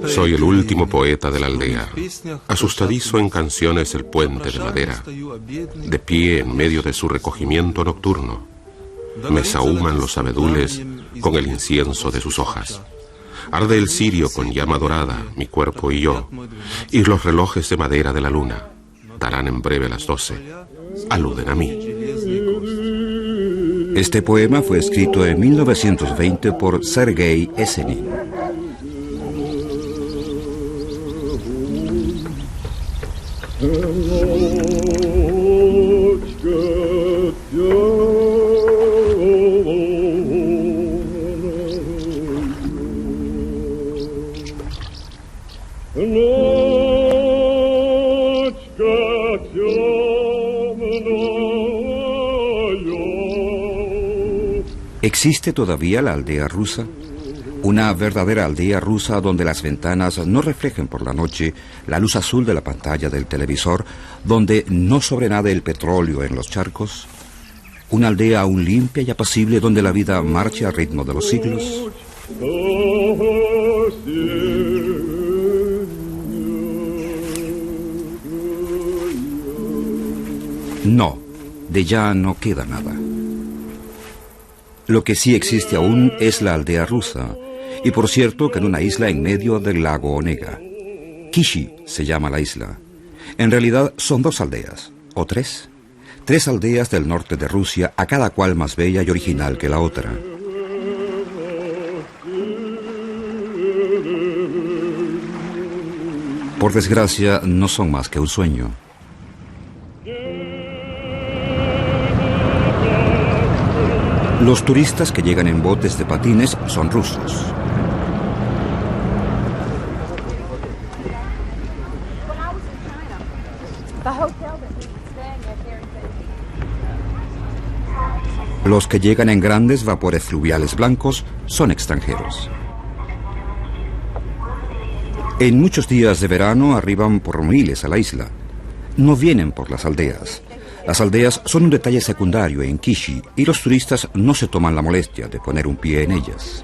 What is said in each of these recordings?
Soy el último poeta de la aldea, asustadizo en canciones el puente de madera, de pie en medio de su recogimiento nocturno. Me sahuman los abedules con el incienso de sus hojas. Arde el cirio con llama dorada, mi cuerpo y yo, y los relojes de madera de la luna darán en breve las 12. Aluden a mí. Este poema fue escrito en 1920 por Sergei Esenin. ¿Existe todavía la aldea rusa? Una verdadera aldea rusa donde las ventanas no reflejen por la noche la luz azul de la pantalla del televisor, donde no sobrenade el petróleo en los charcos. Una aldea aún limpia y apacible donde la vida marche al ritmo de los siglos. No, de ya no queda nada. Lo que sí existe aún es la aldea rusa, y por cierto que en una isla en medio del lago Onega. Kishi se llama la isla. En realidad son 2 aldeas, o 3. 3 aldeas del norte de Rusia, a cada cual más bella y original que la otra. Por desgracia, no son más que un sueño. Los turistas que llegan en botes de patines son rusos. Los que llegan en grandes vapores fluviales blancos son extranjeros. En muchos días de verano arriban por miles a la isla. No vienen por las aldeas. Las aldeas son un detalle secundario en Kishi y los turistas no se toman la molestia de poner un pie en ellas.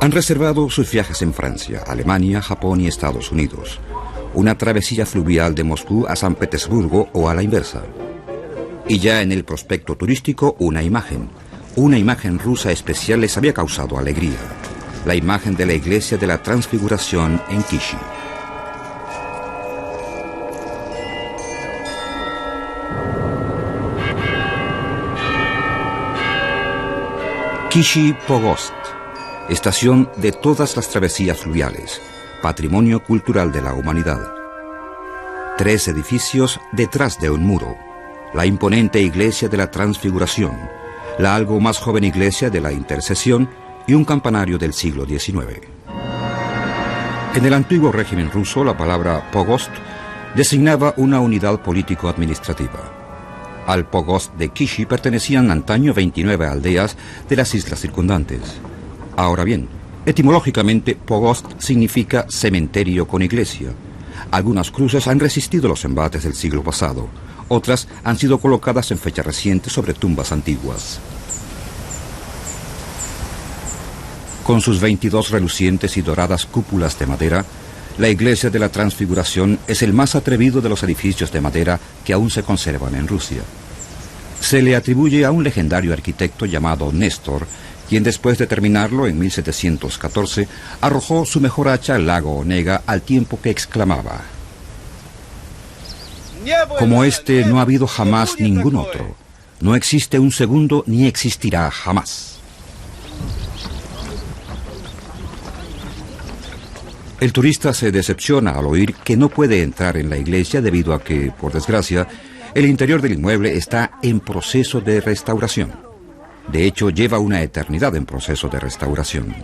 Han reservado sus viajes en Francia, Alemania, Japón y Estados Unidos. Una travesía fluvial de Moscú a San Petersburgo o a la inversa. Y ya en el prospecto turístico una imagen rusa especial les había causado alegría. La imagen de la iglesia de la Transfiguración en Kishi. Kishi Pogost, estación de todas las travesías fluviales, patrimonio cultural de la humanidad. 3 edificios detrás de un muro. La imponente iglesia de la Transfiguración, la algo más joven iglesia de la Intercesión y un campanario del siglo XIX. En el antiguo régimen ruso, la palabra Pogost designaba una unidad político-administrativa. Al Pogost de Kishi pertenecían antaño 29 aldeas de las islas circundantes. Ahora bien, etimológicamente, Pogost significa cementerio con iglesia. Algunas cruces han resistido los embates del siglo pasado. Otras han sido colocadas en fecha reciente sobre tumbas antiguas. Con sus 22 relucientes y doradas cúpulas de madera, la iglesia de la Transfiguración es el más atrevido de los edificios de madera que aún se conservan en Rusia. Se le atribuye a un legendario arquitecto llamado Néstor, quien después de terminarlo en 1714 arrojó su mejor hacha al lago Onega al tiempo que exclamaba: como este no ha habido jamás ningún otro. No existe un segundo ni existirá jamás. El turista se decepciona al oír que no puede entrar en la iglesia debido a que, por desgracia, el interior del inmueble está en proceso de restauración. De hecho, lleva una eternidad en proceso de restauración.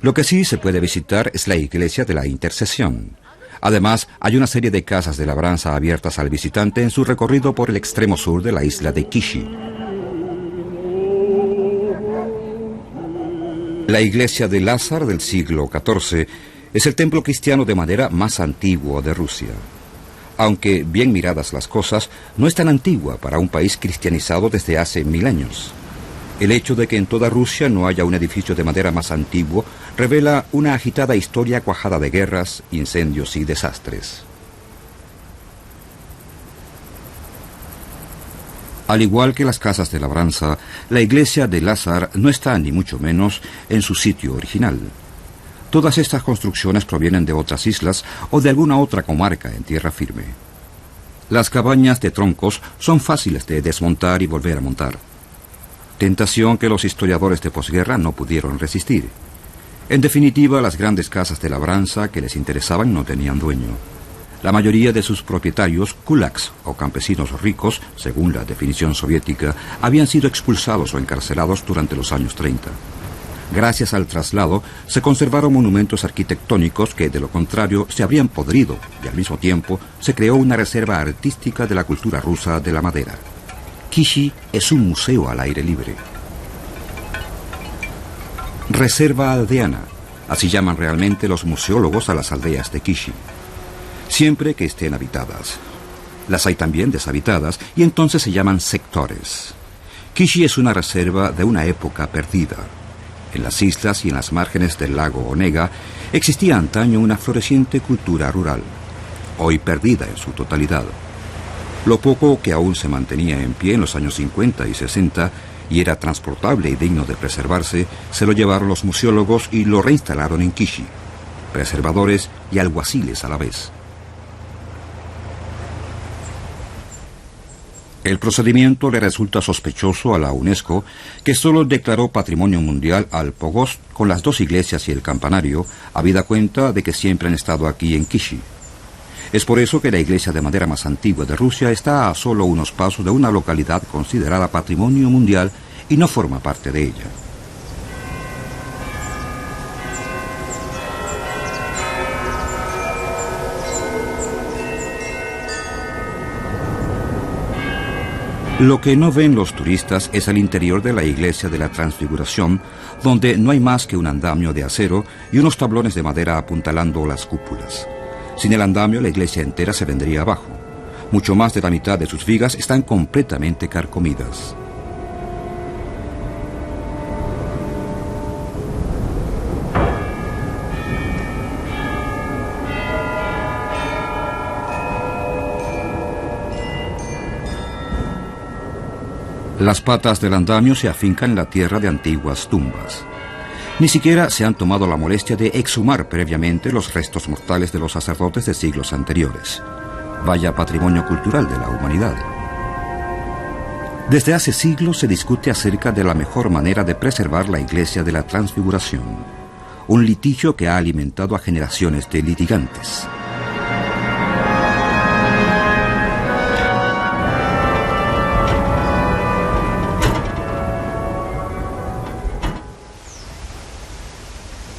Lo que sí se puede visitar es la iglesia de la Intercesión. Además, hay una serie de casas de labranza abiertas al visitante en su recorrido por el extremo sur de la isla de Kishi. La iglesia de Lázar del siglo XIV es el templo cristiano de madera más antiguo de Rusia. Aunque, bien miradas las cosas, no es tan antigua para un país cristianizado desde hace 1000 años. El hecho de que en toda Rusia no haya un edificio de madera más antiguo revela una agitada historia cuajada de guerras, incendios y desastres. Al igual que las casas de labranza, la iglesia de Lázar no está ni mucho menos en su sitio original. Todas estas construcciones provienen de otras islas o de alguna otra comarca en tierra firme. Las cabañas de troncos son fáciles de desmontar y volver a montar. Tentación que los historiadores de posguerra no pudieron resistir. En definitiva, las grandes casas de labranza que les interesaban no tenían dueño. La mayoría de sus propietarios, kulaks o campesinos ricos, según la definición soviética, habían sido expulsados o encarcelados durante los años 30. Gracias al traslado, se conservaron monumentos arquitectónicos que, de lo contrario, se habrían podrido y al mismo tiempo se creó una reserva artística de la cultura rusa de la madera. Kishi es un museo al aire libre. Reserva aldeana, así llaman realmente los museólogos a las aldeas de Kishi. Siempre que estén habitadas. Las hay también deshabitadas y entonces se llaman sectores. Kishi es una reserva de una época perdida. En las islas y en las márgenes del lago Onega existía antaño una floreciente cultura rural, hoy perdida en su totalidad. Lo poco que aún se mantenía en pie en los años 50 y 60 y era transportable y digno de preservarse, se lo llevaron los museólogos y lo reinstalaron en Kishi, preservadores y alguaciles a la vez. El procedimiento le resulta sospechoso a la UNESCO, que solo declaró Patrimonio Mundial al Pogost con las dos iglesias y el campanario, habida cuenta de que siempre han estado aquí en Kishi. Es por eso que la iglesia de madera más antigua de Rusia está a solo unos pasos de una localidad considerada Patrimonio Mundial y no forma parte de ella. Lo que no ven los turistas es el interior de la iglesia de la Transfiguración, donde no hay más que un andamio de acero y unos tablones de madera apuntalando las cúpulas. Sin el andamio, la iglesia entera se vendría abajo. Mucho más de la mitad de sus vigas están completamente carcomidas. Las patas del andamio se afincan en la tierra de antiguas tumbas. Ni siquiera se han tomado la molestia de exhumar previamente los restos mortales de los sacerdotes de siglos anteriores. Vaya patrimonio cultural de la humanidad. Desde hace siglos se discute acerca de la mejor manera de preservar la iglesia de la Transfiguración, un litigio que ha alimentado a generaciones de litigantes.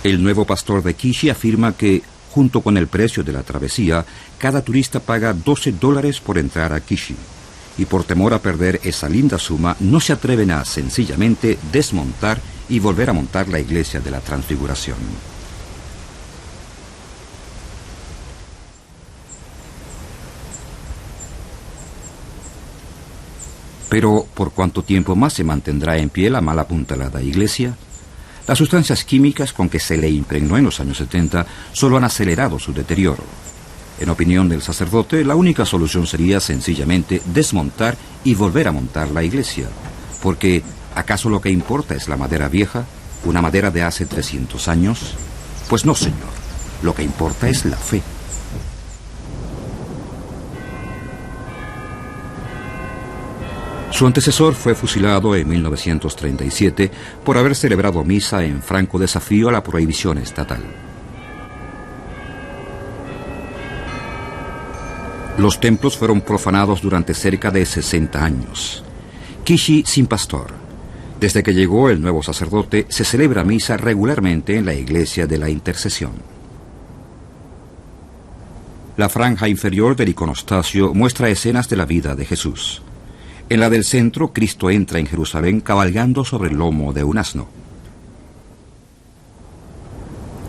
El nuevo pastor de Kishi afirma que, junto con el precio de la travesía, cada turista paga $12 por entrar a Kishi. Y por temor a perder esa linda suma, no se atreven a sencillamente desmontar y volver a montar la iglesia de la Transfiguración. Pero, ¿por cuánto tiempo más se mantendrá en pie la mal apuntalada iglesia? Las sustancias químicas con que se le impregnó en los años 70 solo han acelerado su deterioro. En opinión del sacerdote, la única solución sería sencillamente desmontar y volver a montar la iglesia. Porque, ¿acaso lo que importa es la madera vieja? ¿Una madera de hace 300 años? Pues no, señor. Lo que importa es la fe. Su antecesor fue fusilado en 1937 por haber celebrado misa en franco desafío a la prohibición estatal. Los templos fueron profanados durante cerca de 60 años. Kishi sin pastor. Desde que llegó el nuevo sacerdote, se celebra misa regularmente en la iglesia de la Intercesión. La franja inferior del iconostasio muestra escenas de la vida de Jesús. En la del centro, Cristo entra en Jerusalén cabalgando sobre el lomo de un asno.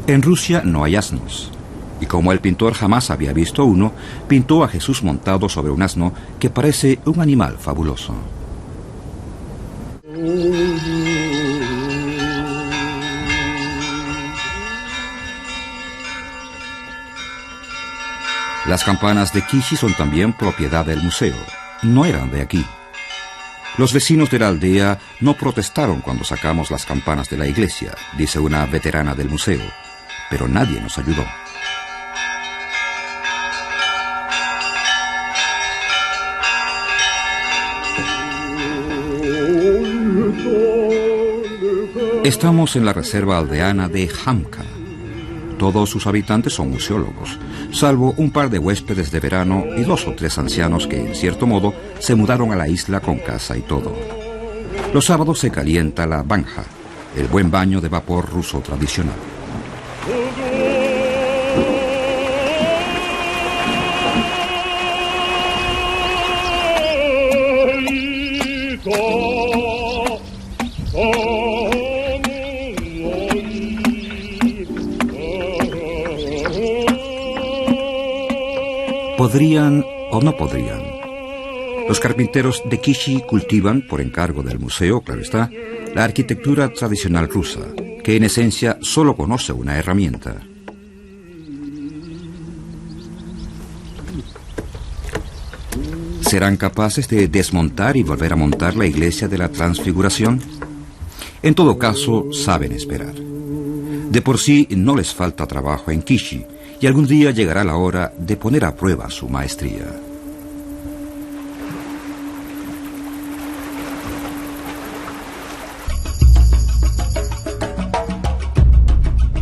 En Rusia no hay asnos, y como el pintor jamás había visto uno, pintó a Jesús montado sobre un asno que parece un animal fabuloso. Las campanas de Kishi son también propiedad del museo. No eran de aquí. Los vecinos de la aldea no protestaron cuando sacamos las campanas de la iglesia, dice una veterana del museo, pero nadie nos ayudó. Estamos en la reserva aldeana de Hamka. Todos sus habitantes son museólogos, salvo un par de huéspedes de verano y 2 o 3 ancianos que, en cierto modo, se mudaron a la isla con casa y todo. Los sábados se calienta la banja, el buen baño de vapor ruso tradicional. ¿Podrían o no podrían? Los carpinteros de Kishi cultivan, por encargo del museo, claro está, la arquitectura tradicional rusa, que en esencia solo conoce una herramienta. ¿Serán capaces de desmontar y volver a montar la iglesia de la Transfiguración? En todo caso, saben esperar. De por sí no les falta trabajo en Kishi, y algún día llegará la hora de poner a prueba su maestría.